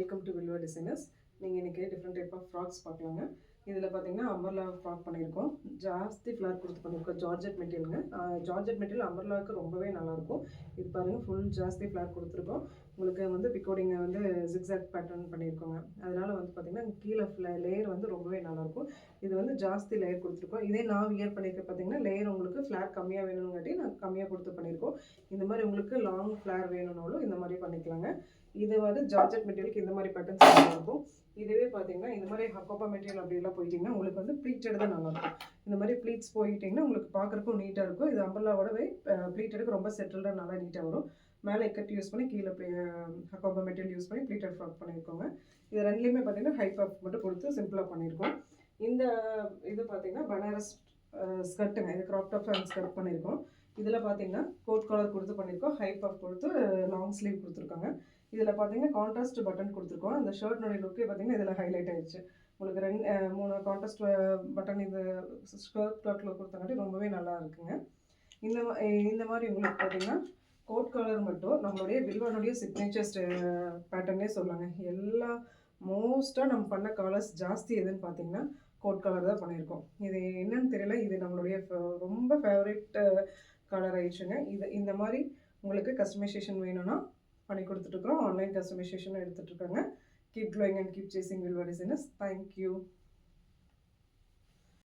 Welcome to Vilva designers. நீங்கள் இன்றைக்கி different type of frocks பார்க்கலாங்க. இதில் பார்த்தீங்கன்னா அம்பர்லா ஃப்ராக் பண்ணியிருக்கோம். ஜாஸ்தி ஃப்ளார் கொடுத்து பண்ணியிருக்கோம். ஜார்ஜெட் மெட்டீரியலுங்க. ஜார்ஜெட் மெட்டீரியல் அம்பர்லாவுக்கு ரொம்பவே நல்லாயிருக்கும். இது பாருங்கள், ஃபுல் ஜாஸ்தி ஃப்ளார் கொடுத்துருக்கோம். உங்களுக்கு வந்து பிக்கோடிங்கை வந்து ஜிக்ஸாக் பேட்டர்ன் பண்ணியிருக்கோங்க. அதனால் வந்து பார்த்திங்கன்னா கீழே லேயர் வந்து ரொம்பவே நல்லாயிருக்கும். இது வந்து ஜாஸ்தி லேயர் கொடுத்துருக்கோம். இதே நான் வியர் பண்ணியிருக்க பார்த்தீங்கன்னா லேயர் உங்களுக்கு ஃப்ளார் கம்மியாக வேணுங்காட்டி நான் கம்மியாக கொடுத்து பண்ணியிருக்கோம். இந்த மாதிரி உங்களுக்கு லாங் ஃப்ளார் வேணும்னாலும் இந்த மாதிரி பண்ணிக்கலாங்க. இது வந்து ஜார்ஜெட் மெட்டீரியலுக்கு இந்த மாதிரி பேட்டர்ன்ஸ் இருக்கும். இதுவே பார்த்தீங்கன்னா இந்த மாதிரி ஹக்கோபா மெட்டீரியல் அப்படிலாம் போயிட்டிங்கன்னா உங்களுக்கு வந்து ப்ளீட்டட் தான் நல்லாயிருக்கும். இந்த மாதிரி ப்ளீட்ஸ் போயிட்டிங்கன்னா உங்களுக்கு பார்க்குறக்கும் நீட்டாக இருக்கும். இது அம்பர்லாவோடவே ப்ளீட்டடுக்கு ரொம்ப செட்டில்டாக நல்லா நீட்டாக வரும். மேலே கட் யூஸ் பண்ணி கீழே ஹக்கோபா மெட்டீரியல் யூஸ் பண்ணி ப்ளீட்டட் ஃப்ராக் பண்ணியிருக்கோங்க. இது ரெண்டுலேயுமே பார்த்தீங்கன்னா ஹை பஃப் மட்டும் கொடுத்து சிம்பிளாக பண்ணியிருக்கோம். இந்த இது பார்த்தீங்கன்னா பனாரஸ் ஸ்கர்ட்டுங்க. இது க்ராப் டாப் அண்ட் ஸ்கர்ட் பண்ணியிருக்கோம். இதில் பார்த்தீங்கன்னா கோட் காலர் கொடுத்து பண்ணியிருக்கோம். ஹை பஃப் கொடுத்து லாங் ஸ்லீவ் கொடுத்துருக்காங்க. இதில் பார்த்தீங்கன்னா கான்ட்ராஸ்ட் பட்டன் கொடுத்துருக்கோம். அந்த ஷர்ட்னுடைய லுக்கே பார்த்தீங்கன்னா இதில் ஹைலைட் ஆயிடுச்சு. உங்களுக்கு 3 கான்ட்ராஸ்ட் பட்டன் இது ஸ்கர்ட் கிளாத்தில் கொடுத்தங்காட்டி ரொம்பவே நல்லா இருக்குங்க. இந்த மாதிரி உங்களுக்கு பார்த்தீங்கன்னா கோட் கலர் மட்டும் நம்மளுடைய வில்வானுடைய சிக்னேச்சர் பேட்டர்னே சொல்லாங்க. எல்லா மோஸ்ட்டாக நம்ம பண்ண கலர்ஸ் ஜாஸ்தி எதுன்னு பார்த்தீங்கன்னா கோட் கலர் தான் பண்ணியிருக்கோம். இது என்னன்னு தெரியல, இது நம்மளுடைய ரொம்ப ஃபேவரட் கலர் ஆயிடுச்சுங்க. இந்த மாதிரி உங்களுக்கு கஸ்டமைசேஷன் வேணும்னா பண்ணி கொடுத்துட்ருக்குறோம். ஆன்லைன் கஸ்டமைசேஷனும் எடுத்துகிட்ருக்காங்க. Keep glowing and keep chasing Vilva designers. Thank you.